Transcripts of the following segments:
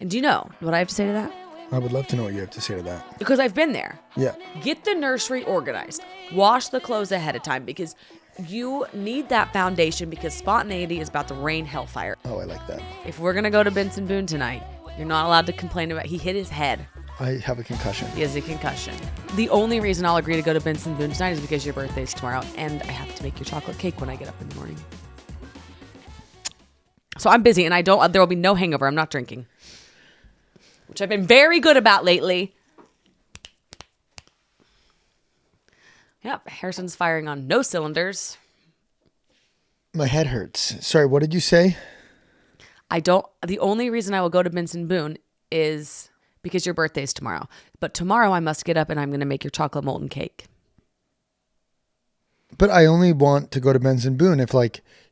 And do you know what I have to say to that? I would love to know what you have to say to that. Because I've been there. Yeah. Get the nursery organized. Wash the clothes ahead of time because you need that foundation because spontaneity is about to rain hellfire. Oh, I like that. If we're going to go to Benson Boone tonight, you're not allowed to complain about he hit his head. I have a concussion. He has a concussion. The only reason I'll agree to go to Benson Boone tonight is because your birthday's tomorrow and I have to make your chocolate cake when I get up in the morning. So I'm busy and there will be no hangover. I'm not drinking. Which I've been very good about lately. Yep, Harrison's firing on no cylinders. My head hurts. Sorry, what did you say? The only reason I will go to Benson Boone is because your birthday's tomorrow. But tomorrow I must get up and I'm going to make your chocolate molten cake. But I only want to go to Benson Boone if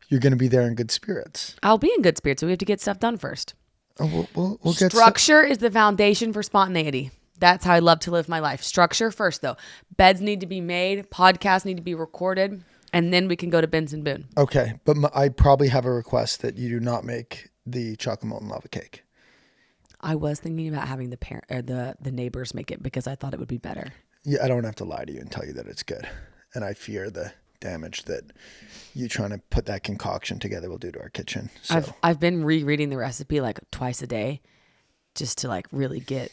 you're going to be there in good spirits. I'll be in good spirits, so we have to get stuff done first. Oh, we'll get Structure is the foundation for spontaneity. That's how I love to live my life. Structure first, though. Beds need to be made. Podcasts need to be recorded. And then we can go to Benson Boone. Okay, but I probably have a request that you do not make the chocolate molten lava cake. I was thinking about having the neighbors make it because I thought it would be better. Yeah, I don't have to lie to you and tell you that it's good. And I fear the damage that you trying to put that concoction together will do to our kitchen. So. I've been rereading the recipe twice a day just to really get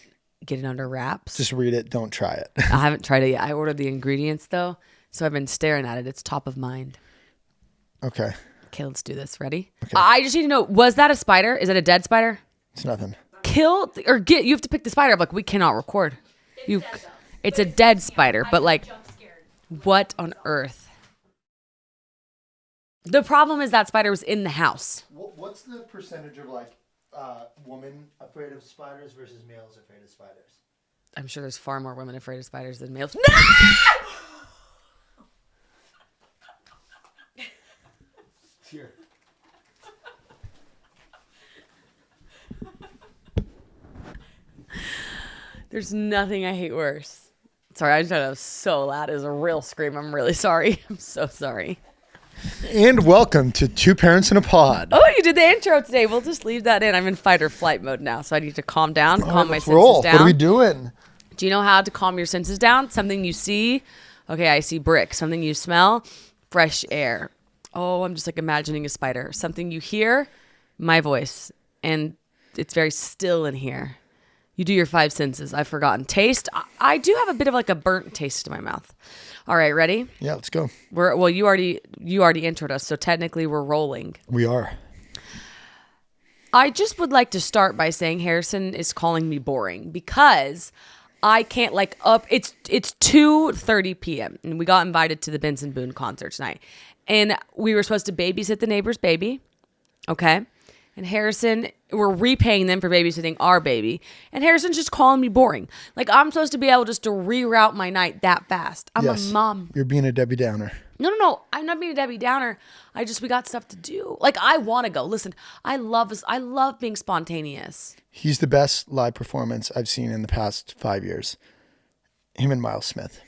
it under wraps. Just read it. Don't try it. I haven't tried it yet. I ordered the ingredients though. So I've been staring at it. It's top of mind. Okay. Okay, let's do this. Ready? Okay. I just need to know, was that a spider? Is it a dead spider? It's nothing. You have to pick the spider. We cannot record. It's a dead spider, but what on earth? The problem is that spider was in the house. What's the percentage of women afraid of spiders versus males afraid of spiders? I'm sure there's far more women afraid of spiders than males. No! Here. There's nothing I hate worse. Sorry, I just thought that was so loud. It was a real scream. I'm really sorry. I'm so sorry. And welcome to Two Parents in a Pod. Oh, you did the intro today. We'll just leave that in. I'm in fight or flight mode now, so I need to calm down, calm my senses down. What are we doing? Do you know how to calm your senses down? Something you see. Okay, I see brick. Something you smell. Fresh air. Oh, I'm just imagining a spider. Something you hear. My voice. And it's very still in here. You do your five senses. I've forgotten. Taste. I do have a bit of a burnt taste in my mouth. All right, ready? Yeah, let's go. You already introed us, so technically we're rolling. We are. I just would like to start by saying Harrison is calling me boring because I can't it's 2:30 p.m. and we got invited to the Benson Boone concert tonight. And we were supposed to babysit the neighbor's baby. Okay? And Harrison, we're repaying them for babysitting our baby. And Harrison's just calling me boring. I'm supposed to be able just to reroute my night that fast. I'm a mom. You're being a Debbie Downer. No. I'm not being a Debbie Downer. We got stuff to do. I want to go. Listen, I love being spontaneous. He's the best live performance I've seen in the past 5 years. Him and Miles Smith.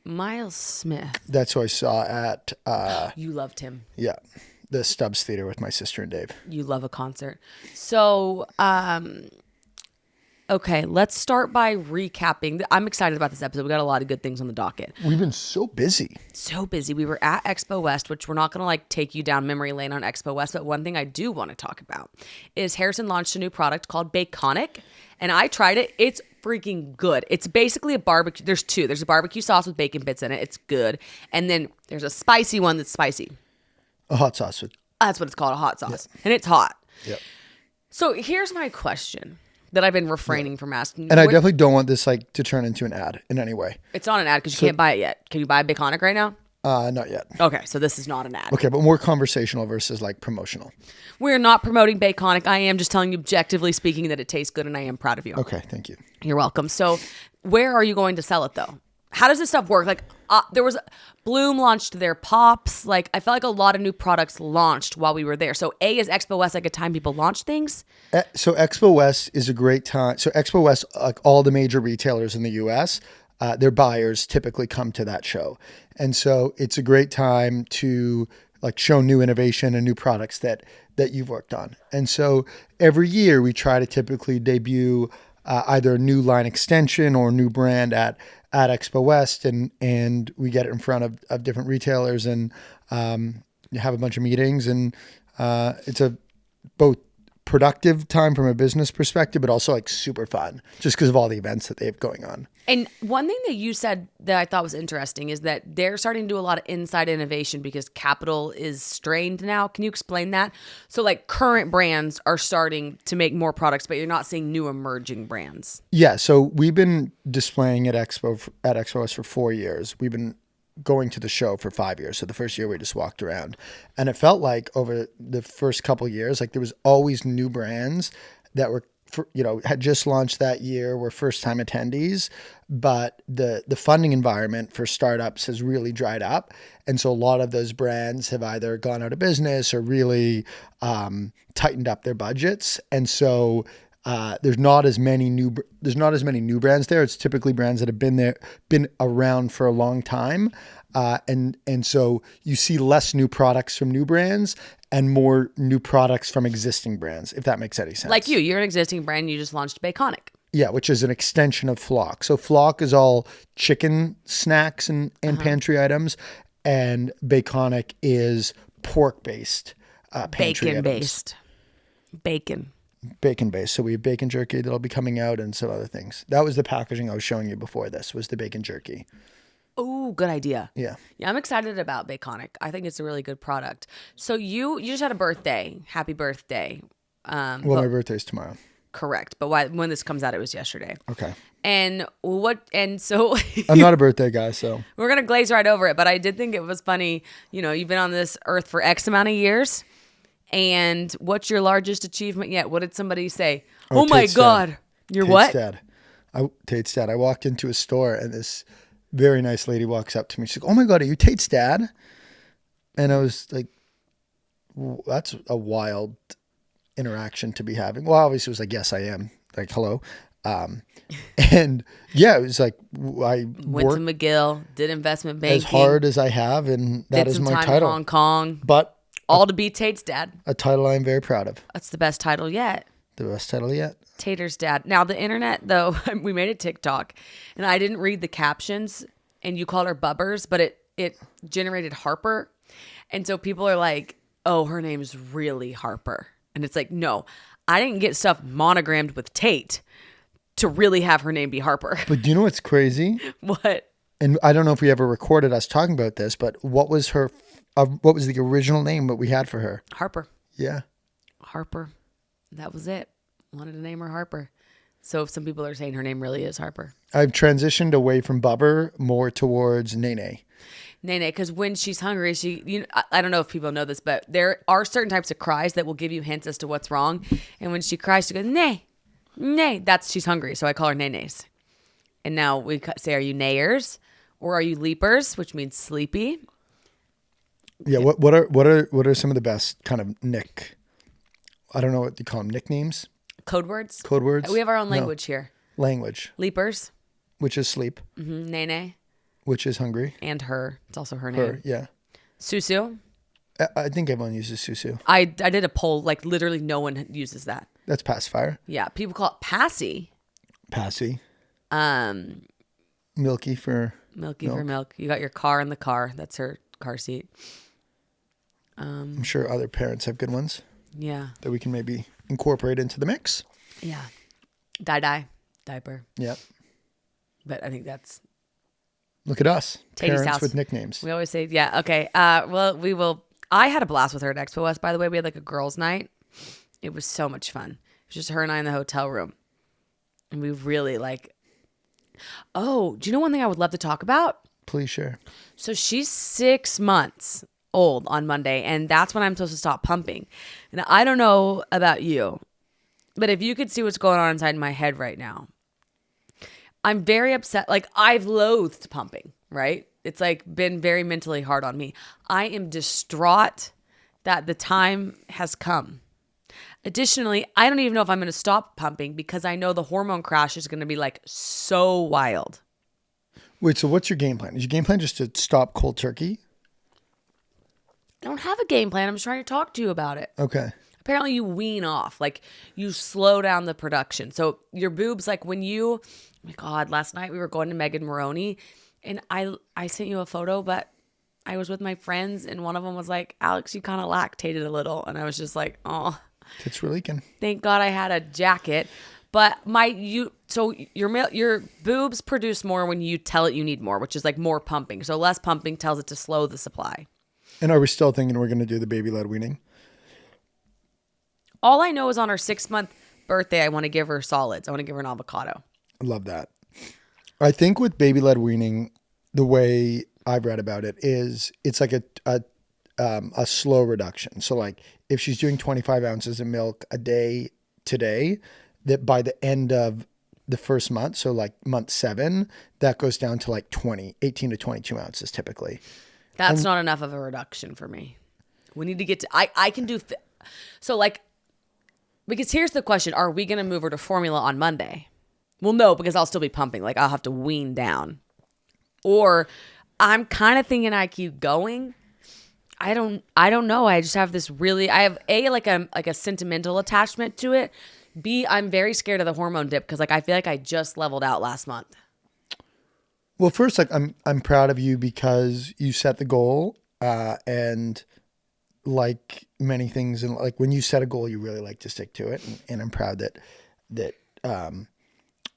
Miles Smith. That's who I saw at... You loved him. Yeah. The Stubbs Theater with my sister and Dave. You love a concert. So, okay, let's start by recapping. I'm excited about this episode. We got a lot of good things on the docket. We've been so busy. We were at Expo West, which we're not going to take you down memory lane on Expo West. But one thing I do want to talk about is Harrison launched a new product called Baconic. And I tried it. It's freaking good. It's basically a barbecue. There's two. There's a barbecue sauce with bacon bits in it. It's good. And then there's a spicy one that's spicy. A hot sauce. That's what it's called, a hot sauce. Yep. And it's hot. Yep. So here's my question that I've been refraining from asking. And I definitely don't want this to turn into an ad in any way. It's not an ad because you can't buy it yet. Can you buy Baconic right now? Not yet. Okay, so this is not an ad. Okay, but more conversational versus promotional. We're not promoting Baconic. I am just telling you, objectively speaking, that it tastes good and I am proud of you. Okay, thank you. You're welcome. So where are you going to sell it though? How does this stuff work? There was Bloom launched their pops. I felt like a lot of new products launched while we were there. So is Expo West a time people launch things? So Expo West is a great time. So Expo West, all the major retailers in the U.S., their buyers typically come to that show. And so it's a great time to like show new innovation and new products that you've worked on. And so every year we try to typically debut either a new line extension or a new brand at Expo West, and we get it in front of different retailers and have a bunch of meetings, and it's a both productive time from a business perspective, but also like super fun just because of all the events that they have going on. And one thing that you said that I thought was interesting is that they're starting to do a lot of inside innovation because capital is strained now. Can you explain that? So like current brands are starting to make more products, but you're not seeing new emerging brands. Yeah. So we've been displaying at Expo West for 4 years. We've been going to the show for 5 years. So the first year we just walked around, and it felt like over the first couple of years, like there was always new brands that were, had just launched that year, were first time attendees, but the funding environment for startups has really dried up. And so a lot of those brands have either gone out of business or really tightened up their budgets. And so there's not as many new brands there. It's typically brands that have been around for a long time. And so you see less new products from new brands and more new products from existing brands, if that makes any sense. Like you're an existing brand. You just launched Baconic. Yeah, which is an extension of Flock. So Flock is all chicken snacks and pantry items, and Baconic is pork-based pantry items. Bacon-based. So we have bacon jerky that'll be coming out and some other things. That was the packaging I was showing you before this, was the bacon jerky. Oh, good idea. Yeah. Yeah, I'm excited about Baconic. I think it's a really good product. So you just had a birthday. Happy birthday. My birthday's tomorrow. Correct. But when this comes out, it was yesterday. Okay. And so I'm not a birthday guy, so we're going to glaze right over it. But I did think it was funny. You've been on this earth for X amount of years. And what's your largest achievement yet? What did somebody say? Oh my God. You're what? Tate's dad. I walked into a store and this very nice lady walks up to me. She's like, "Oh my God, are you Tate's dad?" And I was like, that's a wild interaction to be having. Well, obviously it was like, yes, I am. Like, hello. And yeah, it was like, I went to McGill, did investment banking. As hard as I have, and that is my title. Did some time in Hong Kong. But all to be Tate's dad. A title I'm very proud of. That's the best title yet. The best title yet. Tater's dad. Now, the internet, though, we made a TikTok, and I didn't read the captions, and you called her Bubbers, but it generated Harper. And so people are like, oh, her name is really Harper. And it's like, no, I didn't get stuff monogrammed with Tate to really have her name be Harper. But do you know what's crazy? What? And I don't know if we ever recorded us talking about this, but what was the original name that we had for her? Harper. Yeah. Harper. That was it. Wanted to name her Harper. So if some people are saying her name really is Harper. I've transitioned away from Bubber more towards Nene. Nene, because when she's hungry, I don't know if people know this, but there are certain types of cries that will give you hints as to what's wrong. And when she cries, she goes, "Nay, nay." She's hungry. So I call her Nenes. And now we say, are you nayers or are you leapers, which means sleepy? Yeah. What are some of the best kind of I don't know what you call them, nicknames? Code words? Code words? We have our own language here. Language. Leapers. Which is sleep. Mm-hmm. Nene. Which is hungry. And her. It's also her name. Her, yeah. Susu. I think everyone uses Susu. I did a poll, like literally no one uses that. That's pacifier. Yeah. People call it Passy. Passy. Milky for milk. You got your car in the car. That's her car seat. I'm sure other parents have good ones. Yeah. That we can maybe incorporate into the mix. Yeah. Diaper. Yep. But I think that's... Look at us. Tate's parents house. with nicknames. We always say, yeah, okay. Well, we will... I had a blast with her at Expo West, by the way. We had like a girls' night. It was so much fun. It was just her and I in the hotel room. And we really like... Oh, do you know one thing I would love to talk about? Please share. So she's 6 months old on Monday, and that's when I'm supposed to stop pumping. And I don't know about you, but if you could see what's going on inside my head right now, I'm very upset. Like, I've loathed pumping, right? It's like been very mentally hard on me. I am distraught that the time has come. Additionally, I don't even know if I'm going to stop pumping because I know the hormone crash is going to be like so wild. Wait, so what's your game plan? Is your game plan just to stop cold turkey? I don't have a game plan. I'm just trying to talk to you about it. Okay. Apparently you wean off, like you slow down the production. So your boobs, like when you, oh my God, last night we were going to Megan Maroney and I sent you a photo, but I was with my friends and one of them was like, Alex, you kind of lactated a little. And I was just like, oh, Tits were leaking. thank God I had a jacket. But your boobs produce more when you tell it you need more, which is like more pumping. So less pumping tells it to slow the supply. And are we still thinking we're going to do the baby-led weaning? All I know is on her 6-month birthday, I want to give her solids. I want to give her an avocado. I love that. I think with baby-led weaning, the way I've read about it is it's like a slow reduction. So like if she's doing 25 ounces of milk a day today, that by the end of the first month, so like month 7, that goes down to like 18 to 22 ounces typically. That's not enough of a reduction for me. We need to get to, I can do, so like, because here's the question, are we going to move her to formula on Monday? Well, no, because I'll still be pumping. Like I'll have to wean down. Or I'm kind of thinking I keep going. I don't know. I just have this really, I have like a sentimental attachment to it. B, I'm very scared of the hormone dip because like I feel like I just leveled out last month. Well, first, like I'm proud of you because you set the goal, and like many things, and like when you set a goal, you really like to stick to it, and I'm proud that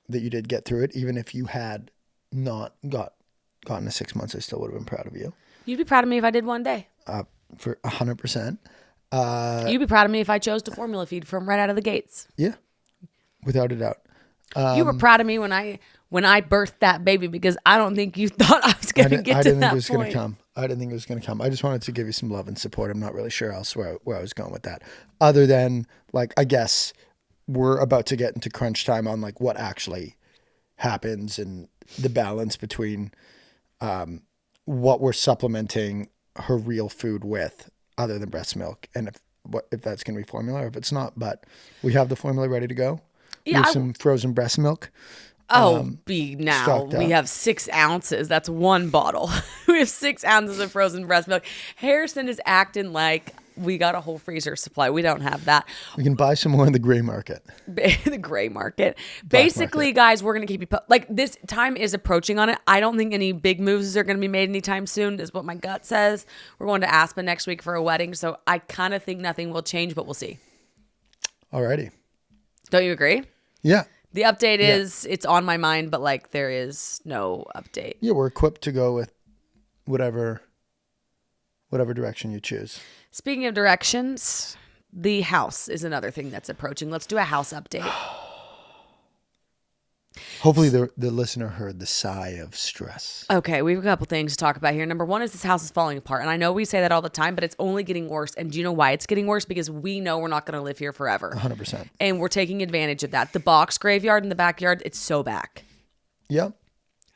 you did get through it. Even if you had not gotten to 6 months, I still would have been proud of you. You'd be proud of me if I did one day. For 100%. You'd be proud of me if I chose to formula feed from right out of the gates. Yeah, without a doubt. You were proud of me when I birthed that baby because I don't think you thought I was going to get to that point. I didn't think it was going to come. I didn't think it was going to come. I just wanted to give you some love and support. I'm not really sure else where I was going with that. Other than like, I guess we're about to get into crunch time on like what actually happens and the balance between what we're supplementing her real food with other than breast milk. And if that's going to be formula or if it's not, but we have the formula ready to go. Yeah, with some frozen breast milk. Now we have 6 ounces. That's one bottle. We have 6 ounces of frozen breast milk. Harrison is acting like we got a whole freezer supply. We don't have that. We can buy some more in the gray market. The gray market. Basically, guys, we're going to keep you like this time is approaching on it. I don't think any big moves are going to be made anytime soon is what my gut says. We're going to Aspen next week for a wedding. So I kind of think nothing will change, but we'll see. Alrighty. Don't you agree? Yeah. The update is it's on my mind, but like there is no update. Yeah, we're equipped to go with whatever direction you choose. Speaking of directions, the house is another thing that's approaching. Let's do a house update. Hopefully the listener heard the sigh of stress. Okay, we have a couple things to talk about here. Number one is this house is falling apart. And I know we say that all the time, but it's only getting worse. And do you know why it's getting worse? Because we know we're not going to live here forever. 100%. And we're taking advantage of that. The box graveyard in the backyard, it's so back. Yeah.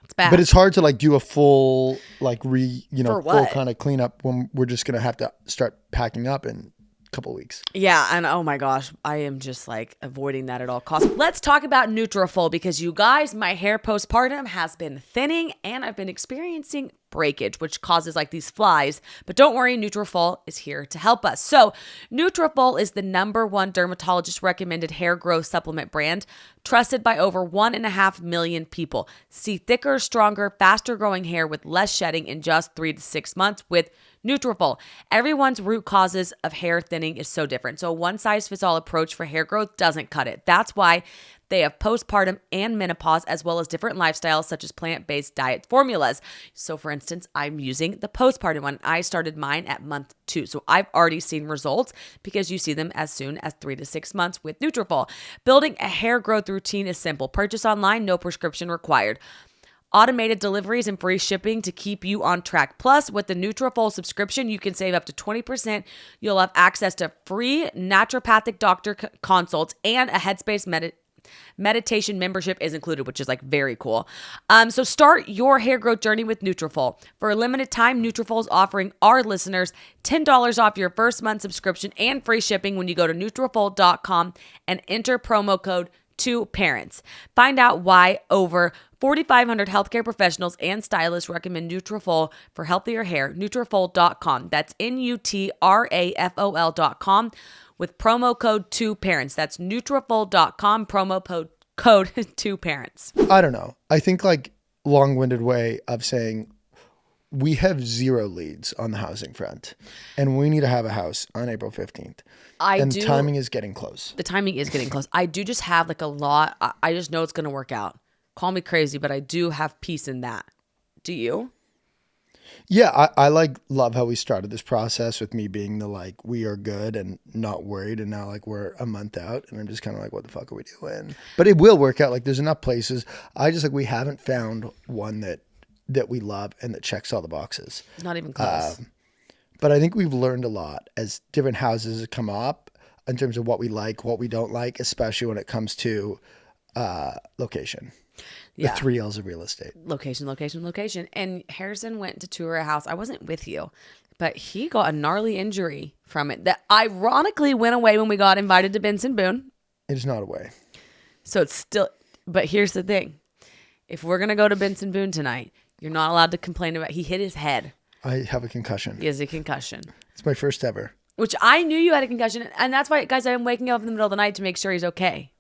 It's bad. But it's hard to like do a full like full kind of cleanup when we're just going to have to start packing up in couple weeks. Yeah, and oh my gosh, I am just like avoiding that at all costs. Let's talk about Nutrafol because you guys, my hair postpartum has been thinning and I've been experiencing breakage, which causes like these flies. But don't worry, Nutrafol is here to help us. So Nutrafol is the #1 dermatologist recommended hair growth supplement brand, trusted by over 1.5 million people. See thicker, stronger, faster growing hair with less shedding in just 3 to 6 months with Nutrafol. Everyone's root causes of hair thinning is so different. So a one-size-fits-all approach for hair growth doesn't cut it. That's why they have postpartum and menopause, as well as different lifestyles such as plant-based diet formulas. So for instance, I'm using the postpartum one. I started mine at month 2. So I've already seen results because you see them as soon as 3 to 6 months with Nutrafol. Building a hair growth routine is simple. Purchase online, no prescription required. Automated deliveries and free shipping to keep you on track. Plus, with the Nutrafol subscription, you can save up to 20%. You'll have access to free naturopathic doctor consults and a Headspace meditation membership is included, which is like very cool. So start your hair growth journey with Nutrafol. For a limited time, Nutrafol is offering our listeners $10 off your first month subscription and free shipping when you go to Nutrafol.com and enter promo code 2parents. Find out why over 4,500 healthcare professionals and stylists recommend Nutrafol for healthier hair. Nutrafol.com. That's Nutrafol.com with promo code 2parents. That's Nutrafol.com, promo code 2parents. I don't know. I think like long-winded way of saying we have 0 leads on the housing front and we need to have a house on April 15th. Timing is getting close. The timing is getting close. I do just have like a lot. I just know it's going to work out. Call me crazy, but I do have peace in that. Do you? Yeah, I like love how we started this process with me being the like, we are good and not worried. And now like we're a month out and I'm just kind of like, what the fuck are we doing? But it will work out. Like there's enough places. I just like, we haven't found one that we love and that checks all the boxes. Not even close. But I think we've learned a lot as different houses have come up in terms of what we like, what we don't like, especially when it comes to location. Yeah. The 3 L's of real estate. Location. And Harrison went to tour a house. I wasn't with you, but he got a gnarly injury from it that ironically went away when we got invited to Benson Boone. It is not away. So it's still, but here's the thing. If we're going to go to Benson Boone tonight, you're not allowed to complain about, he hit his head. I have a concussion. He has a concussion. It's my first ever. Which I knew you had a concussion. And that's why, guys, I'm waking up in the middle of the night to make sure he's okay.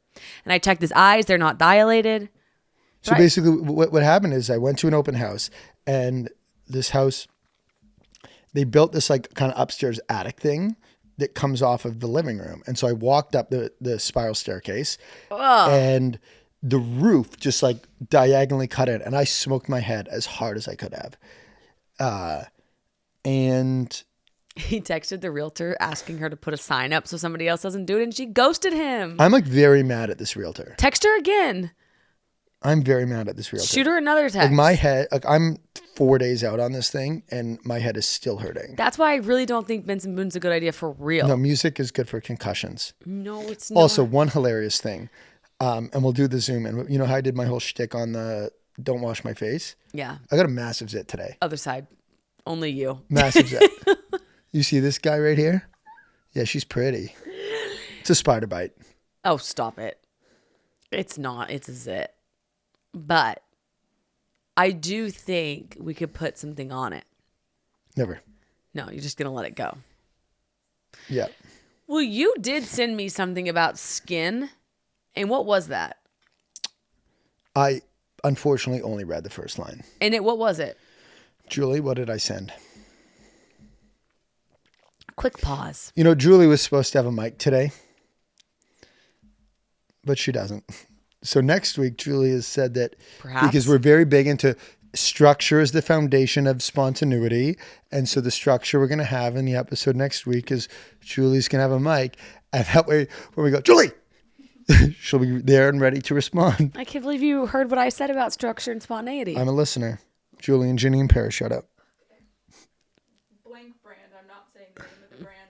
And I checked his eyes. They're not dilated. So basically what happened is I went to an open house and this house, they built this like kind of upstairs attic thing that comes off of the living room. And so I walked up the spiral staircase and the roof just like diagonally cut in and I smoked my head as hard as I could have. And he texted the realtor asking her to put a sign up so somebody else doesn't do it and she ghosted him. I'm like very mad at this realtor. Text her again. I'm very mad at this realtor. Shoot her another text. Like my head, like I'm 4 days out on this thing and my head is still hurting. That's why I really don't think Benson Boone's a good idea for real. No, music is good for concussions. No, it's not. Also, one hilarious thing, and we'll do the Zoom. And you know how I did my whole shtick on the don't wash my face? Yeah. I got a massive zit today. Other side. Only you. Massive zit. You see this guy right here? Yeah, she's pretty. It's a spider bite. Oh, stop it. It's not. It's a zit. But I do think we could put something on it. Never. No, you're just going to let it go. Yeah. Well, you did send me something about skin. And what was that? I unfortunately only read the first line. And what was it? Julie, what did I send? Quick pause. You know, Julie was supposed to have a mic today, but she doesn't. So next week, Julie has said that because we're very big into structure is the foundation of spontaneity. And so the structure we're going to have in the episode next week is Julie's going to have a mic. And that way, when we go, Julie, she'll be there and ready to respond. I can't believe you heard what I said about structure and spontaneity. I'm a listener. Julie and Ginny and Paris, shut up. Blank brand, I'm not saying the name of the brand,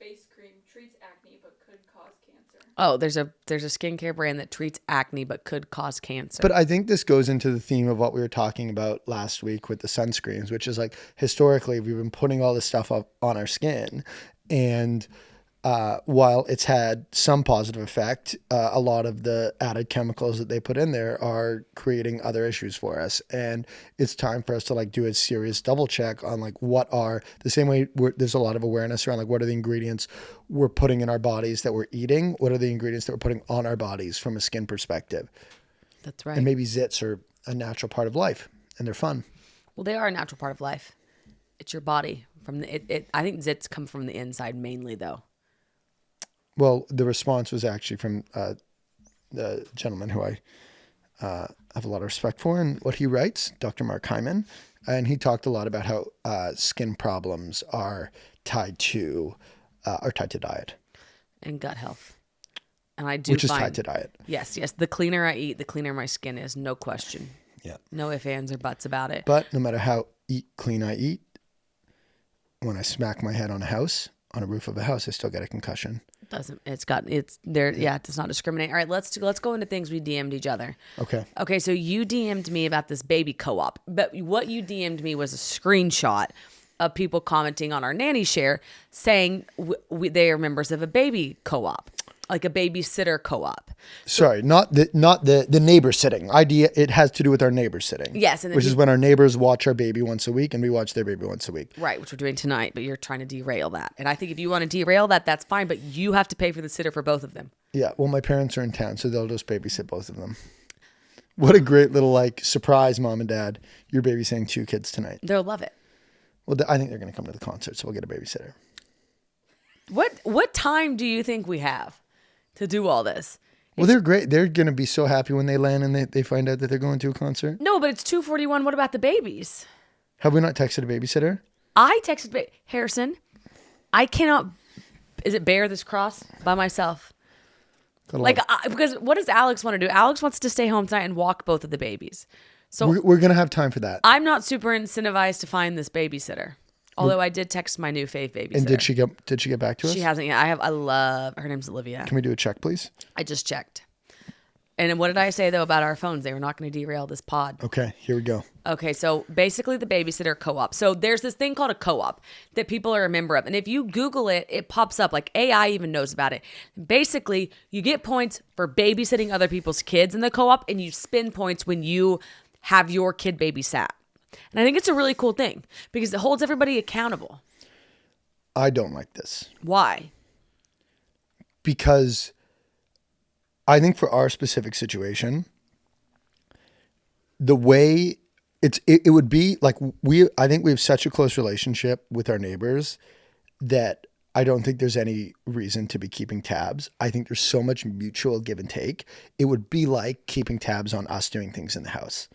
face cream treats acne but could cause cancer. Oh, there's a skincare brand that treats acne but could cause cancer. But I think this goes into the theme of what we were talking about last week with the sunscreens, which is like historically we've been putting all this stuff up on our skin. And while it's had some positive effect, a lot of the added chemicals that they put in there are creating other issues for us. And it's time for us to like do a serious double check on like what are the same way there's a lot of awareness around like what are the ingredients we're putting in our bodies that we're eating? What are the ingredients that we're putting on our bodies from a skin perspective? That's right. And maybe zits are a natural part of life and they're fun. Well, they are a natural part of life. It's your body. I think zits come from the inside mainly though. Well, the response was actually from the gentleman who I have a lot of respect for and what he writes, Dr. Mark Hyman. And he talked a lot about how skin problems are tied to diet. And gut health. And I do Which is tied to diet. Yes. The cleaner I eat, the cleaner my skin is. No question. Yeah. No ifs, ands, or buts about it. But no matter how clean I eat, when I smack my head on a roof of a house, I still get a concussion. It does not discriminate. All right, let's go into things we DM'd each other. Okay, so you DM'd me about this baby co-op, but what you DM'd me was a screenshot of people commenting on our nanny share saying they are members of a baby co-op. like a babysitter co-op. Sorry, not the neighbor sitting idea. It has to do with our neighbor sitting. Yes, and which is when our neighbors watch our baby once a week and we watch their baby once a week. Right, which we're doing tonight, but you're trying to derail that. And I think if you want to derail that, that's fine, but you have to pay for the sitter for both of them. Yeah, well, my parents are in town, so they'll just babysit both of them. What a great little surprise, mom and dad. You're babysitting 2 kids tonight. They'll love it. Well, I think they're going to come to the concert, so we'll get a babysitter. What time do you think we have to do all this? Well, they're great. They're going to be so happy when they land and they find out that they're going to a concert. No, but it's 2:41. What about the babies? Have we not texted a babysitter? I texted Harrison. I cannot. Is it bear this cross by myself? Because what does Alex want to do? Alex wants to stay home tonight and walk both of the babies. So we're going to have time for that. I'm not super incentivized to find this babysitter. Although I did text my new fave babysitter. And did she get back to us? She hasn't yet. I love her name's Olivia. Can we do a check, please? I just checked. And what did I say though about our phones? They were not going to derail this pod. Okay, here we go. Okay, so basically the babysitter co-op. So there's this thing called a co-op that people are a member of. And if you Google it, it pops up. Like AI even knows about it. Basically, you get points for babysitting other people's kids in the co-op, and you spend points when you have your kid babysat. And I think it's a really cool thing because it holds everybody accountable. I don't like this. Why? Because I think for our specific situation, the way it would be like I think we have such a close relationship with our neighbors that I don't think there's any reason to be keeping tabs. I think there's so much mutual give and take. It would be like keeping tabs on us doing things in the house.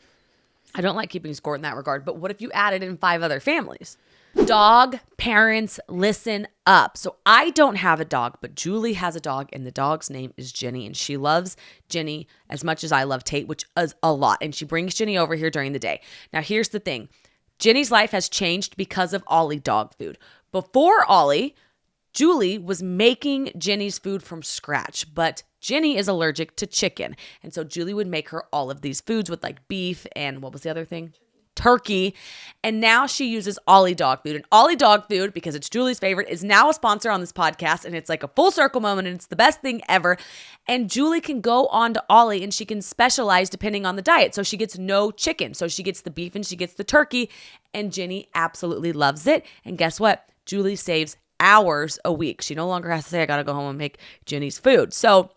I don't like keeping score in that regard, but what if you added in 5 other families? Dog parents, listen up. So I don't have a dog, but Julie has a dog, and the dog's name is Jenny, and she loves Jenny as much as I love Tate, which is a lot, and she brings Jenny over here during the day. Now, here's the thing. Jenny's life has changed because of Ollie dog food. Before Ollie, Julie was making Jenny's food from scratch, but Jenny is allergic to chicken. And so Julie would make her all of these foods with like beef and what was the other thing? Turkey. And now she uses Ollie dog food. And Ollie dog food, because it's Julie's favorite, is now a sponsor on this podcast. And it's like a full circle moment, and it's the best thing ever. And Julie can go on to Ollie and she can specialize depending on the diet. So she gets no chicken. So she gets the beef and she gets the turkey. And Jenny absolutely loves it. And guess what? Julie saves hours a week. She no longer has to say, I got to go home and make Jenny's food. So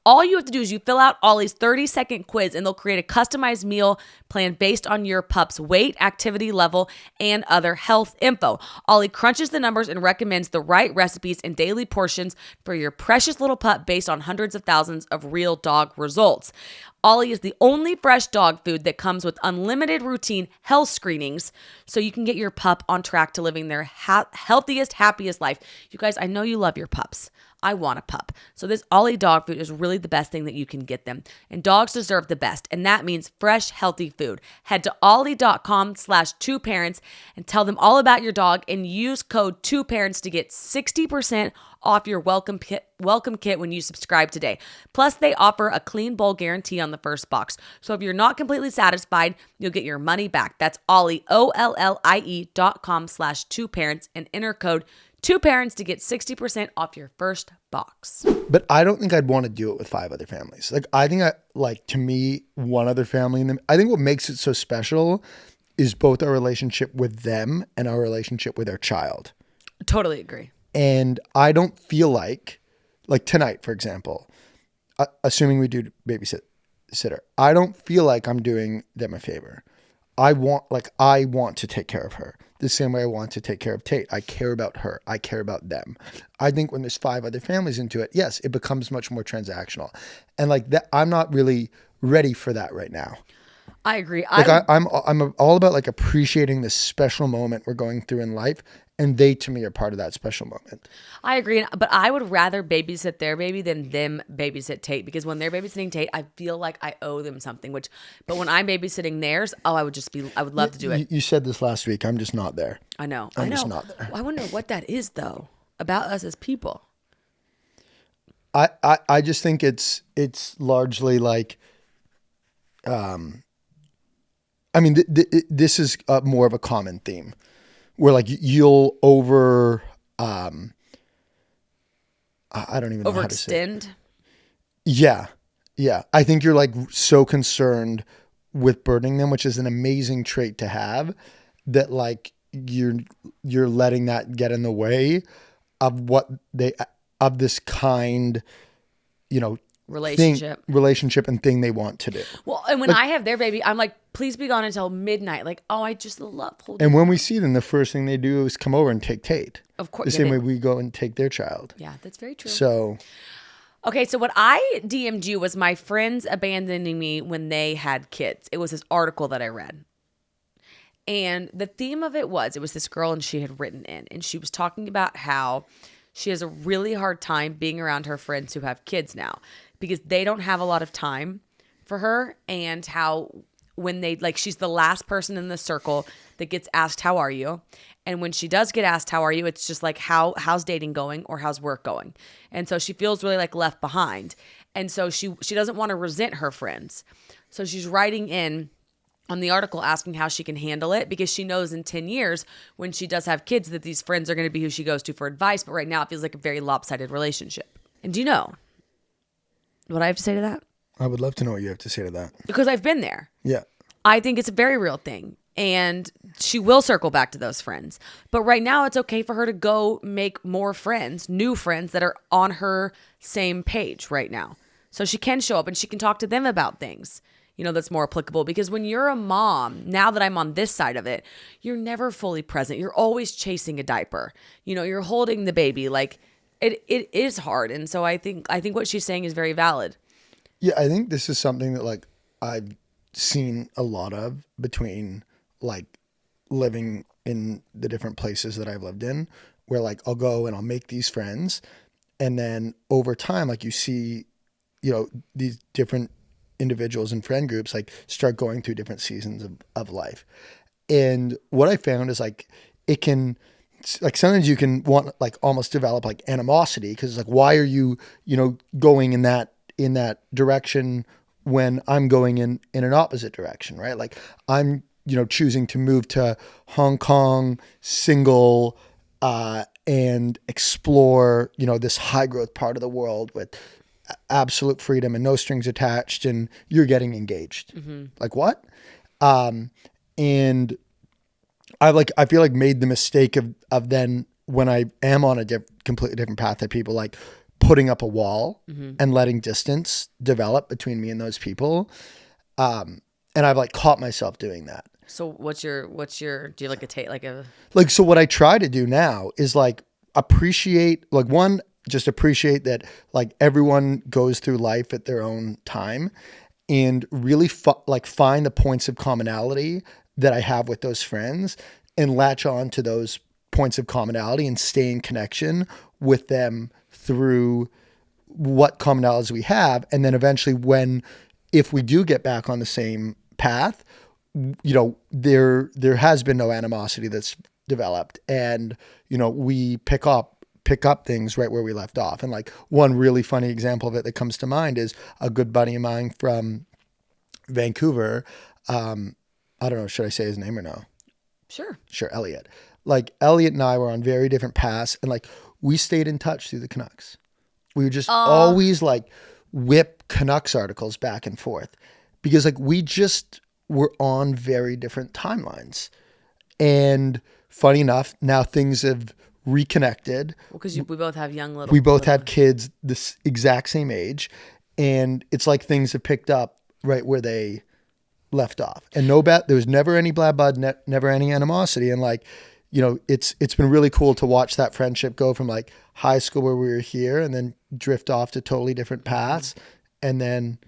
all you have to do is you fill out Ollie's 30-second quiz, and they'll create a customized meal plan based on your pup's weight, activity level, and other health info. Ollie crunches the numbers and recommends the right recipes and daily portions for your precious little pup based on hundreds of thousands of real dog results. Ollie is the only fresh dog food that comes with unlimited routine health screenings, so you can get your pup on track to living their healthiest, happiest life. You guys, I know you love your pups. I want a pup. So this Ollie dog food is really the best thing that you can get them. And dogs deserve the best. And that means fresh, healthy food. Head to ollie.com/2parents and tell them all about your dog and use code 2parents to get 60% off your welcome kit when you subscribe today. Plus, they offer a clean bowl guarantee on the first box. So if you're not completely satisfied, you'll get your money back. That's Ollie, OLLIE.com/2parents and enter code 2parents to get 60% off your first box. But I don't think I'd want to do it with 5 other families. I think to me, one other family in them. I think what makes it so special is both our relationship with them and our relationship with our child. Totally agree. And I don't feel like tonight, for example, assuming we do babysitter, I don't feel like I'm doing them a favor. I want to take care of her the same way I want to take care of Tate. I care about her. I care about them. I think when there's 5 other families into it, yes, it becomes much more transactional. And that, I'm not really ready for that right now. I agree. I'm all about appreciating this special moment we're going through in life, and they to me are part of that special moment. I agree, but I would rather babysit their baby than them babysit Tate, because when they're babysitting Tate, I feel like I owe them something. But when I'm babysitting theirs, I would love to do it. You said this last week. I'm just not there. I know. I'm just not there. I wonder what that is though about us as people. I just think it's largely this is more of a common theme where you'll over, I don't even know how to say it. Overextend. Yeah. Yeah. I think you're like so concerned with burdening them, which is an amazing trait to have, that like you're letting that get in the way of what of this kind, relationship and thing they want to do. Well, and when I have their baby, I'm like, please be gone until midnight. Like, oh, I just love holding. And when we see them, the first thing they do is come over and take Tate. Of course. The same way we go and take their child. Yeah, that's very true. So. Okay, so what I DM'd you was my friends abandoning me when they had kids. It was this article that I read. And the theme of it was this girl, and she had written in, and she was talking about how she has a really hard time being around her friends who have kids now because they don't have a lot of time for her, and how when they, like, she's the last person in the circle that gets asked, how are you? And when she does get asked, how are you? It's just like, how's dating going, or how's work going? And so she feels really like left behind. And so she doesn't want to resent her friends. So she's writing in on the article asking how she can handle it, because she knows in 10 years when she does have kids that these friends are going to be who she goes to for advice. But right now it feels like a very lopsided relationship. And do you know what I have to say to that? I would love to know what you have to say to that. Because I've been there. Yeah. I think it's a very real thing. And she will circle back to those friends. But right now it's okay for her to go make more friends, new friends that are on her same page right now. So she can show up and she can talk to them about things, that's more applicable. Because when you're a mom, now that I'm on this side of it, you're never fully present. You're always chasing a diaper. You're holding the baby. Like it is hard. And so I think what she's saying is very valid. Yeah, I think this is something that like I've seen a lot of between like living in the different places that I've lived in, where like I'll go and I'll make these friends, and then over time, like you see, these different individuals and friend groups like start going through different seasons of life. And what I found is like it can, like sometimes you can want like almost develop like animosity, because it's like, why are you going in that direction when I'm going in an opposite direction, right? Like I'm choosing to move to Hong Kong single and explore this high growth part of the world with absolute freedom and no strings attached, and you're getting engaged. Mm-hmm. Like what? And I feel like made the mistake of then when I am on a completely different path, that people like putting up a wall and letting distance develop between me and those people. And I've like caught myself doing that. So what's your, do you like a Tate, so what I try to do now is like appreciate, like one, just appreciate that like everyone goes through life at their own time, and really find the points of commonality that I have with those friends and latch on to those points of commonality and stay in connection with them through what commonalities we have. And then eventually if we do get back on the same path, there has been no animosity that's developed, and, we pick up things right where we left off. And like one really funny example of it that comes to mind is a good buddy of mine from Vancouver. I don't know, should I say his name or no? Sure, Elliot. Like Elliot and I were on very different paths, and like we stayed in touch through the Canucks. We would just always like whip Canucks articles back and forth, because like we just were on very different timelines. And funny enough, now things have reconnected. Well, because we both have young little. We both have kids this exact same age, and it's like things have picked up right where they left off. And there was never any bad blood, never any animosity. And like, it's been really cool to watch that friendship go from like high school where we were here and then drift off to totally different paths, and then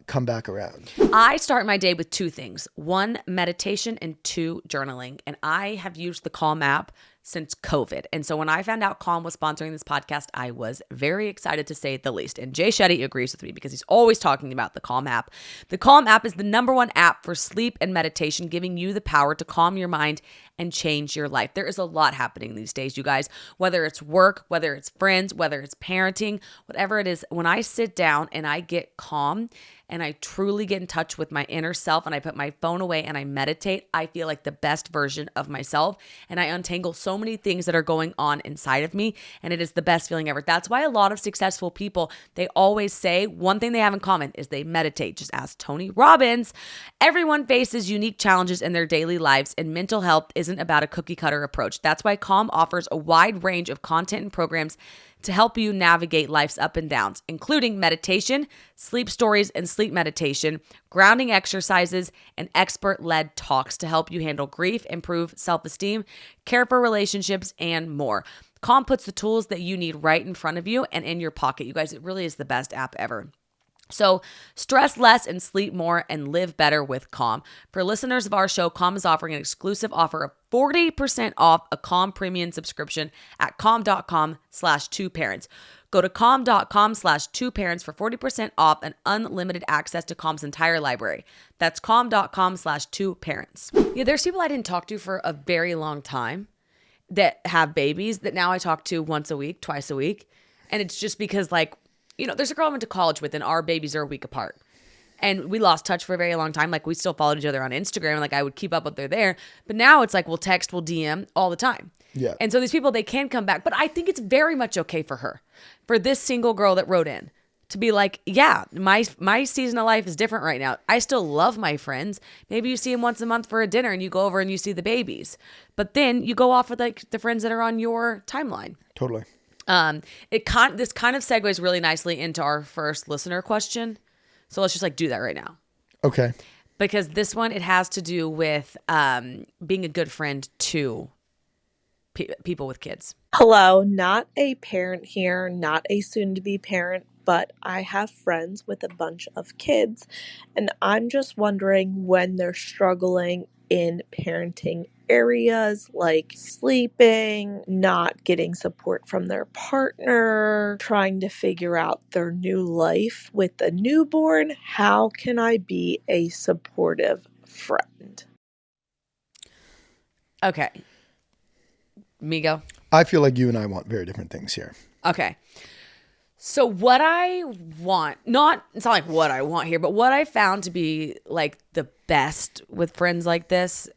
come back around. I start my day with two things: one, meditation, and two, journaling. And I have used the Calm app since COVID. And so when I found out Calm was sponsoring this podcast, I was very excited, to say the least. And Jay Shetty agrees with me because he's always talking about the Calm app. The Calm app is the #1 app for sleep and meditation, giving you the power to calm your mind and change your life. There is a lot happening these days, you guys, whether it's work, whether it's friends, whether it's parenting, whatever it is. When I sit down and I get calm and I truly get in touch with my inner self and I put my phone away and I meditate, I feel like the best version of myself and I untangle so many things that are going on inside of me, and it is the best feeling ever. That's why a lot of successful people, they always say one thing they have in common is they meditate. Just ask Tony Robbins. Everyone faces unique challenges in their daily lives, and mental health isn't about a cookie cutter approach. That's why Calm offers a wide range of content and programs to help you navigate life's up and downs, including meditation, sleep stories and sleep meditation, grounding exercises, and expert-led talks to help you handle grief, improve self-esteem, care for relationships, and more. Calm puts the tools that you need right in front of you and in your pocket. You guys, it really is the best app ever. So stress less and sleep more and live better with Calm. For listeners of our show, Calm is offering an exclusive offer of 40% off a Calm premium subscription at calm.com/2parents. Go to calm.com/2parents for 40% off and unlimited access to Calm's entire library. That's calm.com/2parents. Yeah, there's people I didn't talk to for a very long time that have babies that now I talk to once a week, twice a week. And it's just because, like, you know, there's a girl I went to college with and our babies are a week apart. And we lost touch for a very long time. Like, we still followed each other on Instagram. Like, I would keep up with her there. But now it's like we'll text, we'll DM all the time. Yeah. And so these people, they can come back. But I think it's very much okay for her, for this single girl that wrote in, to be like, yeah, my season of life is different right now. I still love my friends. Maybe you see them once a month for a dinner and you go over and you see the babies. But then you go off with, like, the friends that are on your timeline. Totally. This kind of segues really nicely into our first listener question. So let's just, like, do that right now. Okay. Because this one, it has to do with being a good friend to people with kids. Hello, not a parent here, not a soon-to-be parent, but I have friends with a bunch of kids, and I'm just wondering when they're struggling in parenting areas like sleeping, not getting support from their partner, trying to figure out their new life with a newborn. How can I be a supportive friend? Okay. Migo. I feel like you and I want very different things here. Okay. So what I want, it's not like what I want here, but what I found to be, like, the best with friends like this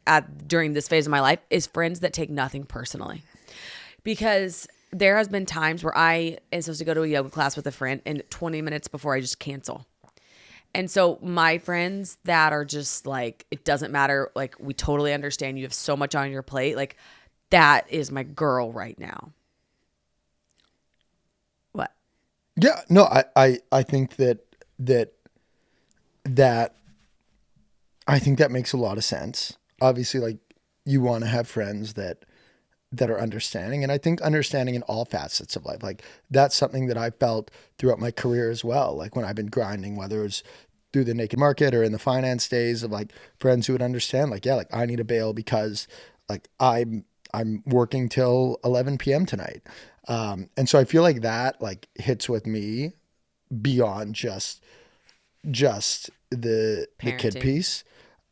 during this phase of my life is friends that take nothing personally. Because there has been times where I am supposed to go to a yoga class with a friend and 20 minutes before I just cancel. And so my friends that are just like, it doesn't matter, like, we totally understand you have so much on your plate, like, that is my girl right now. What? Yeah, no, I think that I think that makes a lot of sense. Obviously, like, you want to have friends that are understanding, and I think understanding in all facets of life. Like, that's something that I felt throughout my career as well. Like, when I've been grinding, whether it's through the naked market or in the finance days, of, like, friends who would understand, like, yeah, like, I need a bail because, like, I'm working till 11 p.m. tonight. And so I feel like that, like, hits with me beyond just the kid piece.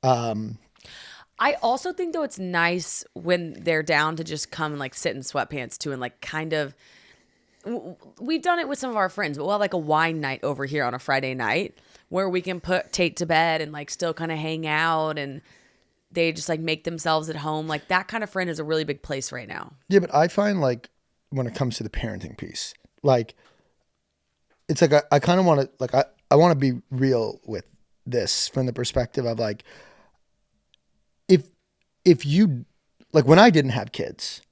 I also think, though, it's nice when they're down to just come and, like, sit in sweatpants too, and, like, kind of, we've done it with some of our friends, but we'll have, like, a wine night over here on a Friday night where we can put Tate to bed and, like, still kind of hang out, and they just, like, make themselves at home. Like, that kind of friend is a really big place right now. Yeah, but I find, like, when it comes to the parenting piece, like, it's like I kind of want to, like, I want to be real with this from the perspective of, like, if you, like, when I didn't have kids,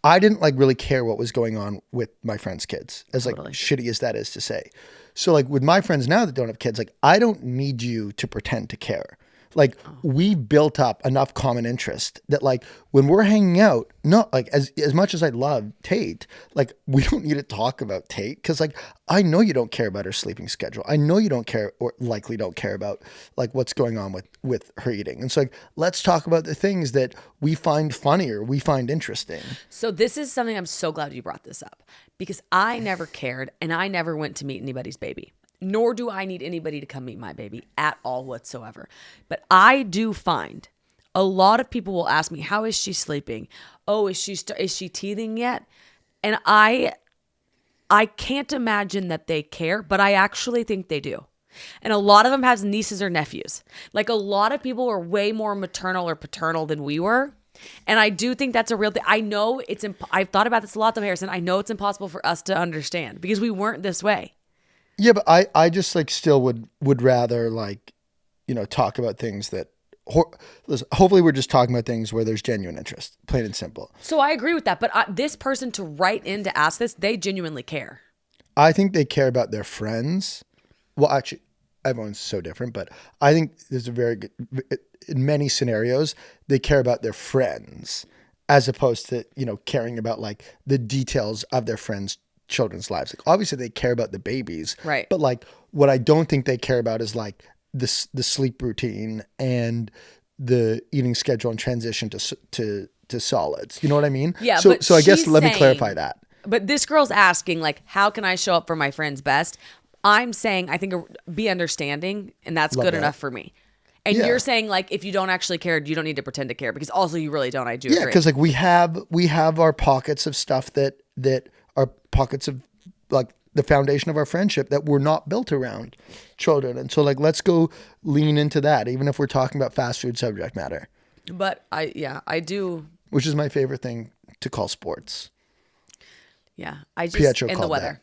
I didn't, like, really care what was going on with my friends' kids, as, like, shitty as that is to say. So, like, with my friends now that don't have kids, like, I don't need you to pretend to care. Like, we built up enough common interest that, like, when we're hanging out, not, like, as much as I love Tate, like, we don't need to talk about Tate, because, like, I know you don't care about her sleeping schedule. I know you don't care, or likely don't care about, like, what's going on with her eating. And so, like, let's talk about the things that we find funny or we find interesting. So this is something I'm so glad you brought this up, because I never cared and I never went to meet anybody's baby. Nor do I need anybody to come meet my baby at all whatsoever. But I do find a lot of people will ask me, how is she sleeping? Oh, is she teething yet? And I can't imagine that they care, but I actually think they do. And a lot of them have nieces or nephews. Like, a lot of people are way more maternal or paternal than we were. And I do think that's a real thing. I know I've thought about this a lot though, Harrison. I know it's impossible for us to understand because we weren't this way. Yeah, but I just like still would rather like, talk about things that, listen, hopefully we're just talking about things where there's genuine interest, plain and simple. So I agree with that. But this person to write in to ask this, they genuinely care. I think they care about their friends. Well, actually, everyone's so different, but I think there's a very good, in many scenarios, they care about their friends as opposed to, caring about like the details of their friends' children's lives. Like, obviously they care about the babies, right? But like, what I don't think they care about is like the sleep routine and the eating schedule and transition to solids. You know what I mean? Yeah. So I guess let me clarify that. But this girl's asking like, how can I show up for my friend's best? I'm saying I think be understanding, and that's good enough for me. And you're saying like, if you don't actually care, you don't need to pretend to care, because also you really don't. I do agree. Yeah, because like we have our pockets of stuff that are pockets of like the foundation of our friendship that were not built around children, and so like let's go lean into that, even if we're talking about fast food subject matter. But I do. Which is my favorite thing to call sports. Yeah, I just Pietro in the called weather. That.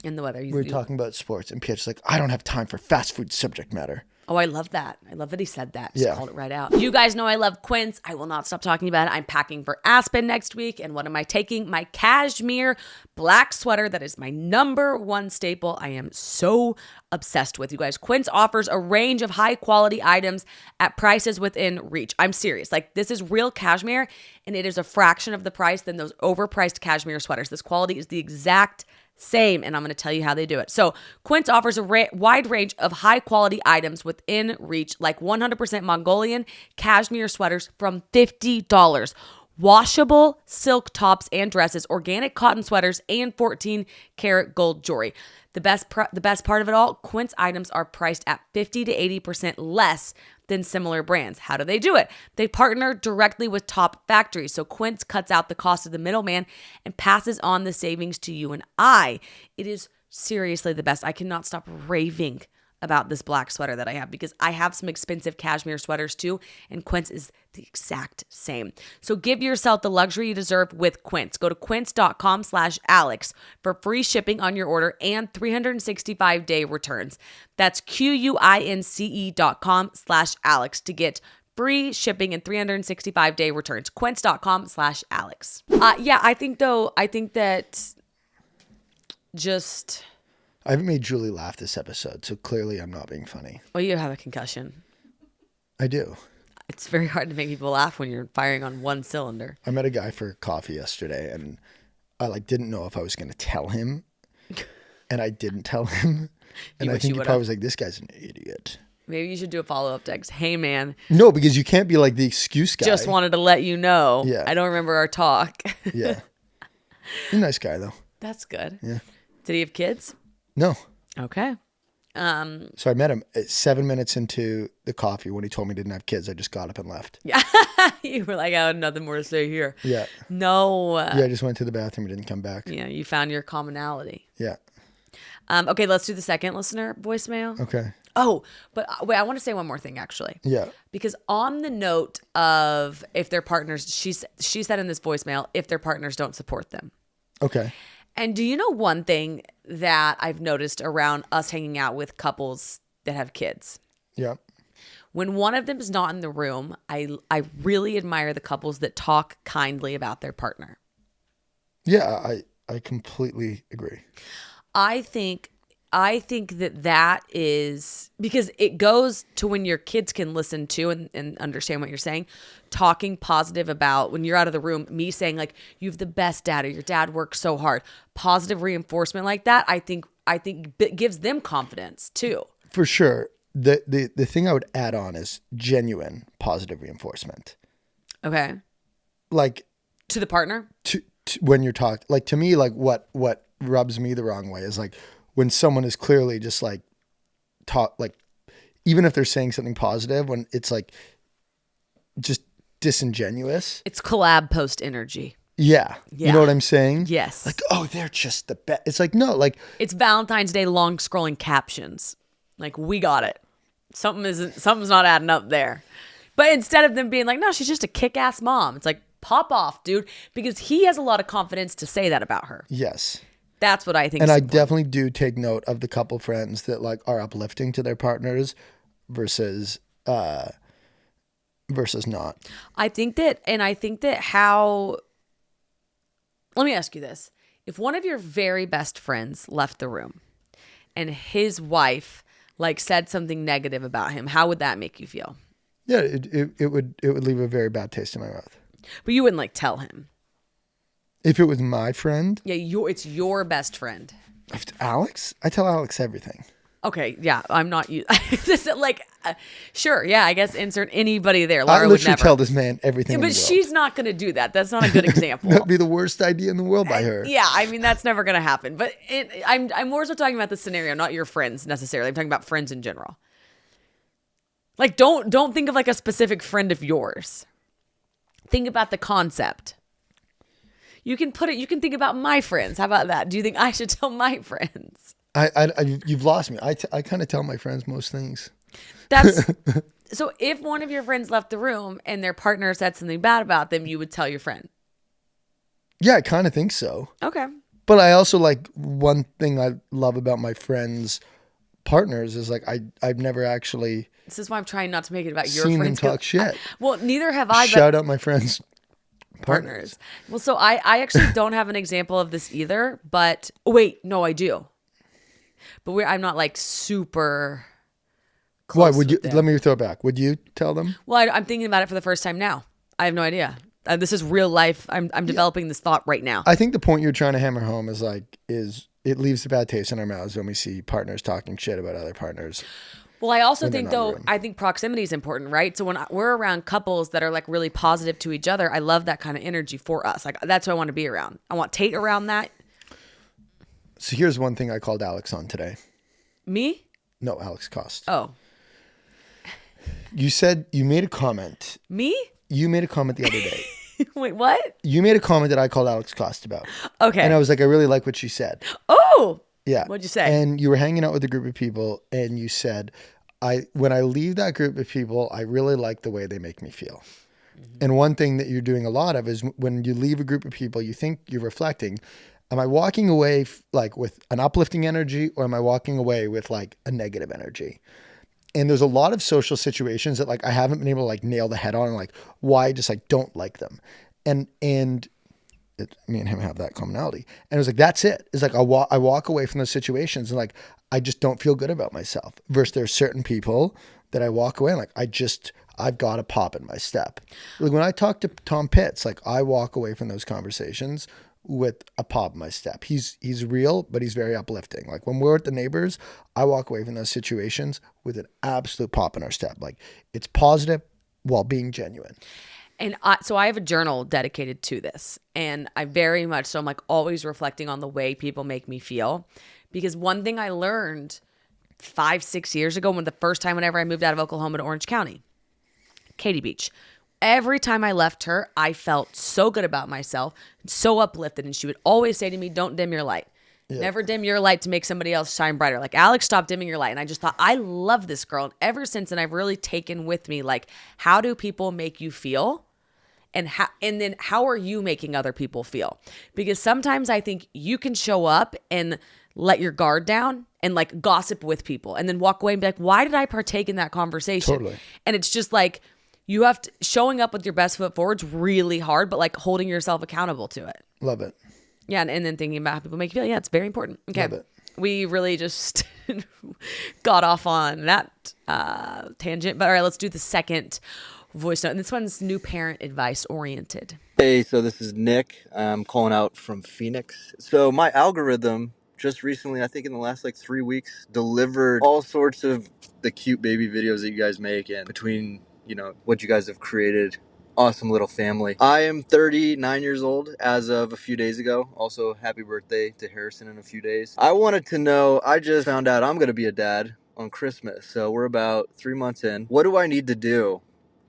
In the weather. We were talking about sports, and Pietro's like, I don't have time for fast food subject matter. Oh, I love that. I love that he said that. Just Yeah. called it right out. You guys know I love Quince. I will not stop talking about it. I'm packing for Aspen next week. And what am I taking? My cashmere black sweater. That is my number one staple. I am so obsessed with, you guys. Quince offers a range of high quality items at prices within reach. I'm serious. Like, this is real cashmere, and it is a fraction of the price than those overpriced cashmere sweaters. This quality is the exact same, and I'm going to tell you how they do it. So Quince offers a wide range of high quality items within reach, like 100% Mongolian cashmere sweaters from $50, washable silk tops and dresses, organic cotton sweaters, and 14 karat gold jewelry. The best part of it all, Quince items are priced at 50 to 80% less than similar brands. How do they do it? They partner directly with top factories. So Quince cuts out the cost of the middleman and passes on the savings to you and I. It is seriously the best. I cannot stop raving about this black sweater that I have, because I have some expensive cashmere sweaters too, and Quince is the exact same. So give yourself the luxury you deserve with Quince. Go to quince.com/Alex for free shipping on your order and 365-day returns. That's QUINCE.com/Alex to get free shipping and 365-day returns. Quince.com/Alex. Yeah, I think that just... I haven't made Julie laugh this episode, so clearly I'm not being funny. Well, you have a concussion. I do. It's very hard to make people laugh when you're firing on one cylinder. I met a guy for coffee yesterday, and I like didn't know if I was going to tell him, and I didn't tell him. And I think he probably was like, "This guy's an idiot." Maybe you should do a follow-up text. Hey, man. No, because you can't be like the excuse guy. Just wanted to let you know. Yeah. I don't remember our talk. Yeah. He's a nice guy, though. That's good. Yeah. Did he have kids? No. Okay. So I met him 7 minutes into the coffee when he told me he didn't have kids. I just got up and left. Yeah. You were like, I had nothing more to say here. Yeah. No. Yeah, I just went to the bathroom and didn't come back. Yeah, you found your commonality. Yeah. Okay, let's do the second listener voicemail. Okay. Oh, but wait, I want to say one more thing, actually. Yeah. Because on the note of if their partners, she said in this voicemail, if their partners don't support them. Okay. And do you know one thing that I've noticed around us hanging out with couples that have kids? Yeah. When one of them is not in the room, I really admire the couples that talk kindly about their partner. Yeah, I completely agree. I think that is because it goes to when your kids can listen to and understand what you're saying, talking positive about when you're out of the room, me saying like, you have the best dad or your dad works so hard, positive reinforcement like that. I think it gives them confidence too. For sure. The thing I would add on is genuine positive reinforcement. Okay. Like to the partner? To when you're talking, like to me, like what rubs me the wrong way is like, when someone is clearly just like even if they're saying something positive, when it's like just disingenuous. It's collab post energy. Yeah. Yeah. You know what I'm saying? Yes. Like, oh, they're just the best. It's like, no, like, It's Valentine's Day long scrolling captions. Like, we got it. Something's not adding up there. But instead of them being like, no, she's just a kick-ass mom. It's like, pop off, dude. Because he has a lot of confidence to say that about her. yes. That's what I think. And is I important. definitely do take note of the couple friends that like are uplifting to their partners versus not. I think that how. Let me ask you this: if one of your very best friends left the room, and his wife like said something negative about him, how would that make you feel? Yeah, it would leave a very bad taste in my mouth. But you wouldn't like tell him. If it was my friend, Yeah, it's your best friend. Alex, I tell Alex everything. Okay, yeah, I'm not you. This is like, sure, yeah, I guess insert anybody there. I Laura would literally never. tell this man everything. Yeah, in but the world. she's not going to do that. That's not a good example. That'd be the worst idea in the world by her. Yeah, I mean that's never going to happen. But I'm more so talking about the scenario, not your friends necessarily. I'm talking about friends in general. Like, don't think of like a specific friend of yours. Think about the concept. You can think about my friends. How about that? Do you think I should tell my friends? You've lost me. I kind of tell my friends most things. That's so if one of your friends left the room and their partner said something bad about them, you would tell your friend. Yeah, I kind of think so. Okay. But I also like one thing I love about my friends' partners is like I've never actually This is why I'm trying not to make it about your seen them friends. talk shit. Well, neither have I. But Shout out my friends' partners. Well, so I actually don't have an example of this either. But wait, no, I do. But I'm not like super close. Why would you? with them. Let me throw it back. Would you tell them? Well, I'm thinking about it for the first time now. I have no idea. This is real life. I'm developing this thought right now. I think the point you're trying to hammer home is it leaves a bad taste in our mouths when we see partners talking shit about other partners. Well, I also when they're think not in the though, room. I think proximity is important, right? So when we're around couples that are like really positive to each other, I love that kind of energy for us. Like that's what I want to be around. I want Tate around that. So here's one thing I called Alex on today. Me? No, Alex Cost. Oh, You said you made a comment. me? You made a comment the other day. Wait, what? You made a comment that I called Alex Cost about. Okay. And I was like, I really like what she said. Oh, Yeah. what'd you say? And you were hanging out with a group of people and you said, when I leave that group of people, I really like the way they make me feel. Mm-hmm. And one thing that you're doing a lot of is when you leave a group of people, you think you're reflecting, am I walking away like with an uplifting energy or am I walking away with like a negative energy? And there's a lot of social situations that like I haven't been able to like nail the head on and like why I just like don't like them. And me and him have that commonality. And it was like, that's it. It's like I walk away from those situations and like I just don't feel good about myself. Versus there's certain people that I walk away and like I've got a pop in my step. Like when I talk to Tom Pitts, like I walk away from those conversations with a pop in my step. He's real, but he's very uplifting. Like when we're at the neighbors, I walk away from those situations with an absolute pop in our step. Like it's positive while being genuine. And so I have a journal dedicated to this. And I very much so I'm like always reflecting on the way people make me feel. Because one thing I learned 5-6 years ago whenever I moved out of Oklahoma to Orange County, Katy Beach. Every time I left her, I felt so good about myself, so uplifted. And she would always say to me, don't dim your light. Yeah. Never dim your light to make somebody else shine brighter. Like, Alex, stop dimming your light. And I just thought, I love this girl. And ever since, and I've really taken with me, like, how do people make you feel? And then how are you making other people feel? Because sometimes I think you can show up and let your guard down and like gossip with people and then walk away and be like, why did I partake in that conversation? Totally. And it's just like, you have to, showing up with your best foot forward is really hard, but like holding yourself accountable to it. Love it. Yeah. And then thinking about how people make you feel. Yeah, it's very important. Okay. Love it. We really just got off on that tangent. But all right, let's do the second voice note. And this one's new parent advice oriented. Hey, so this is Nick. I'm calling out from Phoenix. So my algorithm just recently, I think in the last like 3 weeks, delivered all sorts of the cute baby videos that you guys make, and between, what you guys have created, awesome little family. I am 39 years old as of a few days ago. Also, happy birthday to Harrison in a few days. I wanted to know, I just found out I'm going to be a dad on Christmas. So we're about 3 months in. What do I need to do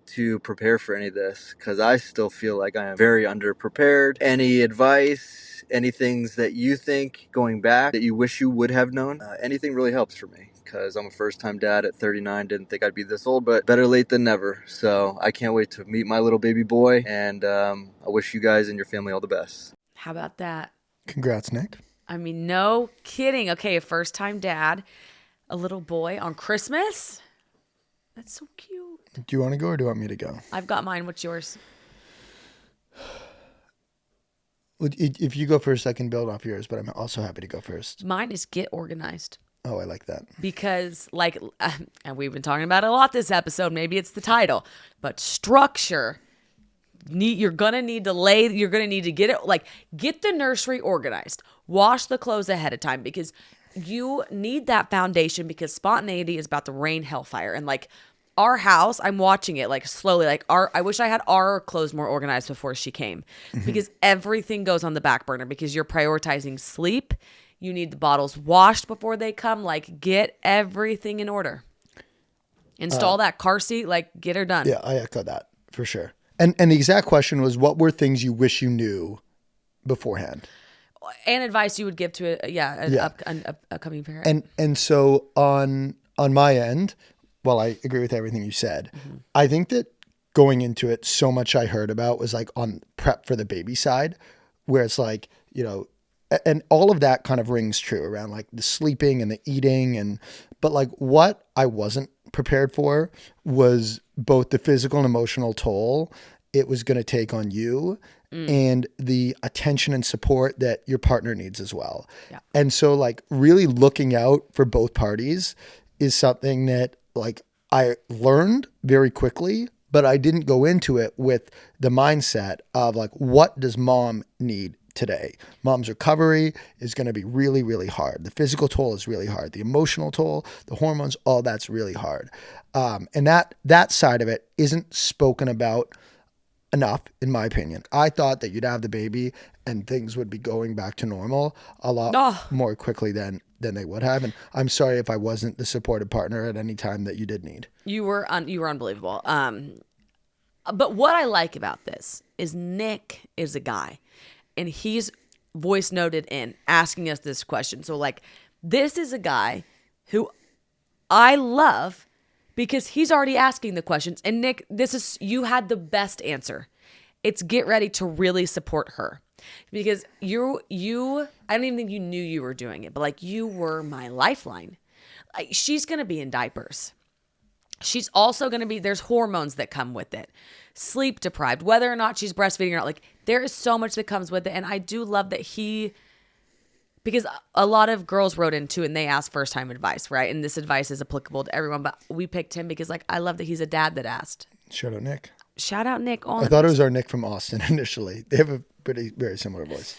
to prepare for any of this because I still feel like I am very underprepared. Any advice, any things that you think going back that you wish you would have known, anything really helps for me because I'm a first-time dad at 39. Didn't think I'd be this old, but better late than never. So I can't wait to meet my little baby boy, and I wish you guys and your family all the best. How about that? Congrats, Nick. I mean, no kidding. Okay, a first-time dad, a little boy on Christmas. That's so cute. Do you want to go or do you want me to go? I've got mine. What's yours? If you go first, I can build off yours, but I'm also happy to go first. Mine is get organized. Oh, I like that. Because, like, and we've been talking about it a lot this episode. Maybe it's the title, but structure. You're gonna need to get it, like, get the nursery organized. Wash the clothes ahead of time because you need that foundation because spontaneity is about to rain hellfire. And like our house, I'm watching it like slowly. Like I wish I had our clothes more organized before she came because everything goes on the back burner because you're prioritizing sleep. You need the bottles washed before they come. Like, get everything in order. Install that car seat. Like, get her done. Yeah, I echo that for sure. And the exact question was, what were things you wish you knew beforehand? And advice you would give to an upcoming parent. And so on my end, while I agree with everything you said, I think that going into it, so much I heard about was like on prep for the baby side, where it's like, you know, and all of that kind of rings true around like the sleeping and the eating but like what I wasn't prepared for was both the physical and emotional toll it was going to take on you and the attention and support that your partner needs as well. Yeah. And so like really looking out for both parties is something that like I learned very quickly, but I didn't go into it with the mindset of like, what does mom need today? Mom's recovery is going to be really, really hard. The physical toll is really hard. The emotional toll, the hormones, all that's really hard. And that side of it isn't spoken about enough, in my opinion. I thought that you'd have the baby and things would be going back to normal a lot more quickly than they would have. And I'm sorry if I wasn't the supportive partner at any time that you did need. You were unbelievable. But what I like about this is Nick is a guy. And he's voice noted in asking us this question. So like, this is a guy who I love because he's already asking the questions. And Nick, you had the best answer. It's get ready to really support her because you, I don't even think you knew you were doing it, but like you were my lifeline. Like, she's going to be in diapers. She's also going to be, there's hormones that come with it. Sleep deprived, whether or not she's breastfeeding or not. Like, there is so much that comes with it. And I do love that because a lot of girls wrote in too and they asked first time advice, right? And this advice is applicable to everyone, but we picked him because like, I love that he's a dad that asked. Shout out Nick. I thought it was our Nick from Austin initially. They have a very similar voice.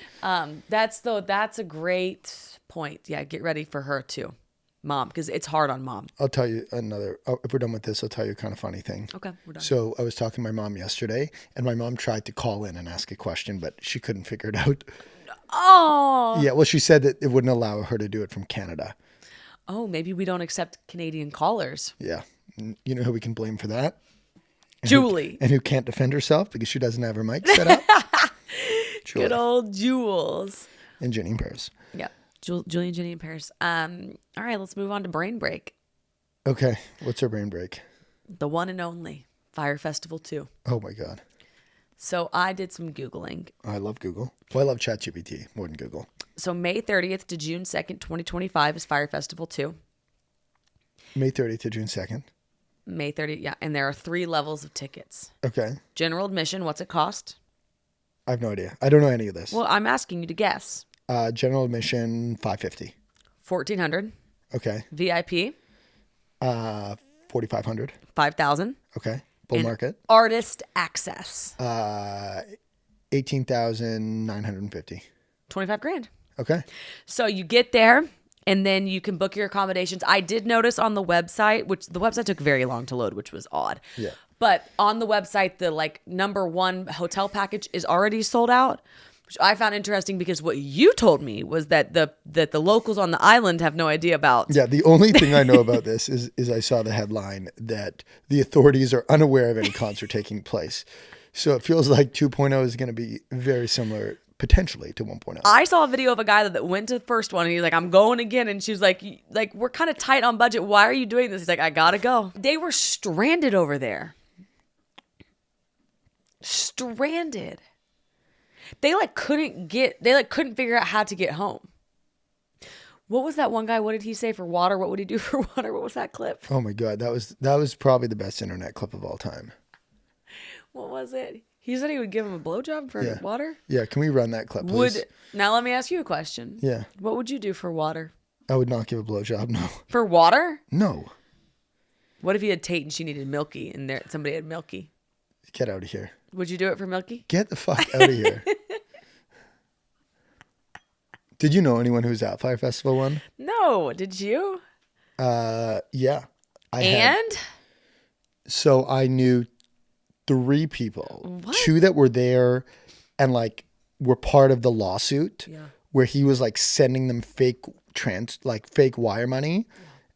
That's a great point. Yeah. Get ready for her too. Mom, because it's hard on mom. I'll tell you if we're done with this, I'll tell you a kind of funny thing. Okay, we're done. So I was talking to my mom yesterday, and my mom tried to call in and ask a question, but she couldn't figure it out. Oh. Yeah, well, she said that it wouldn't allow her to do it from Canada. Oh, maybe we don't accept Canadian callers. Yeah. You know who we can blame for that? Julie. And who can't defend herself because she doesn't have her mic set up? Good old Jules. And Jenny in Paris. Yeah. Julie and Jenny in Paris. All right, let's move on to brain break. Okay, what's our brain break? The one and only Fyre Festival 2. Oh my God. So I did some Googling. I love Google. Well, I love ChatGPT more than Google. So May 30th to June 2nd, 2025 is Fyre Festival 2. May 30th to June 2nd. May 30th, yeah. And there are 3 levels of tickets. Okay. General admission, what's it cost? I have no idea. I don't know any of this. Well, I'm asking you to guess. General admission, $550. $1,400. Okay. VIP. $4,500. $5,000. Okay. Bull market. Artist access. $18,950. $25,000. Okay. So you get there and then you can book your accommodations. I did notice on the website, which the website took very long to load, which was odd. Yeah. But on the website, the like number 1 hotel package is already sold out. which I found interesting because what you told me was that the locals on the island have no idea about. Yeah, the only thing I know about this is I saw the headline that the authorities are unaware of any concert taking place. So it feels like 2.0 is going to be very similar potentially to 1.0. I saw a video of a guy that went to the first one and he's like, I'm going again. And she was like, we're kind of tight on budget. Why are you doing this? He's like, I gotta go. They were stranded over there. Stranded. They couldn't figure out how to get home. What was that one guy? What did he say for water? What would he do for water? What was that clip? Oh my God. That was probably the best internet clip of all time. What was it? He said he would give him a blowjob for water? Yeah, can we run that clip, please? Now let me ask you a question. Yeah. What would you do for water? I would not give a blowjob, no. For water? No. What if he had Tate and she needed Milky and somebody had Milky? Get out of here. Would you do it for Milky? Get the fuck out of here. Did you know anyone who was at Fyre Festival 1? No. Did you? Yeah. So I knew 3 people. What? 2 that were there and were part of the lawsuit where he was sending them fake wire money.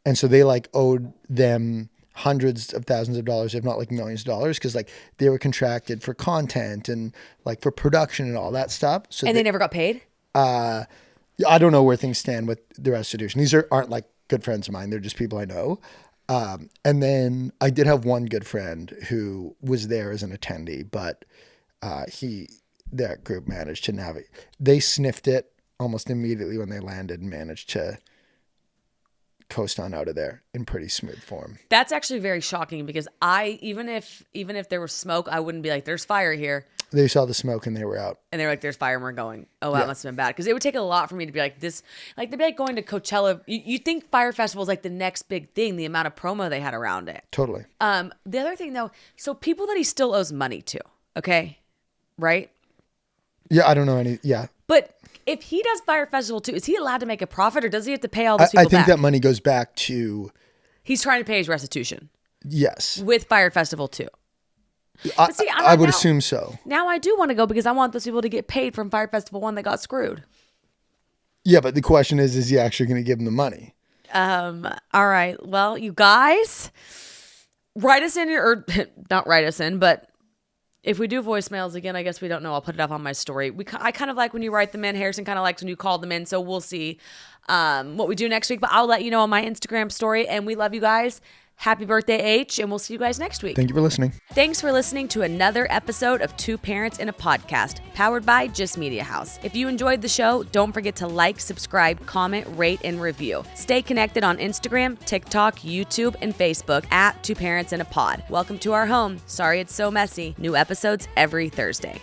And so they owed them hundreds of thousands of dollars, if not millions of dollars, because they were contracted for content and for production and all that stuff. So and they never got paid? I don't know where things stand with the restitution. These aren't good friends of mine. They're just people I know. And then I did have one good friend who was there as an attendee, but that group managed to navigate. They sniffed it almost immediately when they landed and managed to coast on out of there in pretty smooth form. That's actually very shocking because even if there was smoke, I wouldn't be like, there's fire here. They saw the smoke and they were out. And they were like, there's fire and we're going. Oh, that must have been bad. Because it would take a lot for me to be like this. They'd be going to Coachella. You think Fyre Festival is the next big thing, the amount of promo they had around it. Totally. The other thing though, so people that he still owes money to, okay? Right? Yeah, I don't know any. Yeah. But if he does Fyre Festival too, is he allowed to make a profit or does he have to pay all those people I think back? that money goes back to... He's trying to pay his restitution. Yes. With Fyre Festival too. I would assume so. Now I do want to go because I want those people to get paid from Fyre Festival 1 that got screwed. Yeah, but the question is he actually going to give them the money? All right. Well, you guys, write us in or not write us in, but if we do voicemails again, I guess we don't know. I'll put it up on my story. I kind of like when you write them in. Harrison kind of likes when you call them in. So we'll see what we do next week. But I'll let you know on my Instagram story. And we love you guys. Happy birthday, H. And we'll see you guys next week. Thank you for listening. Thanks for listening to another episode of Two Parents in a Podcast, powered by Just Media House. If you enjoyed the show, don't forget to like, subscribe, comment, rate, and review. Stay connected on Instagram, TikTok, YouTube, and Facebook at Two Parents in a Pod. Welcome to our home. Sorry it's so messy. New episodes every Thursday.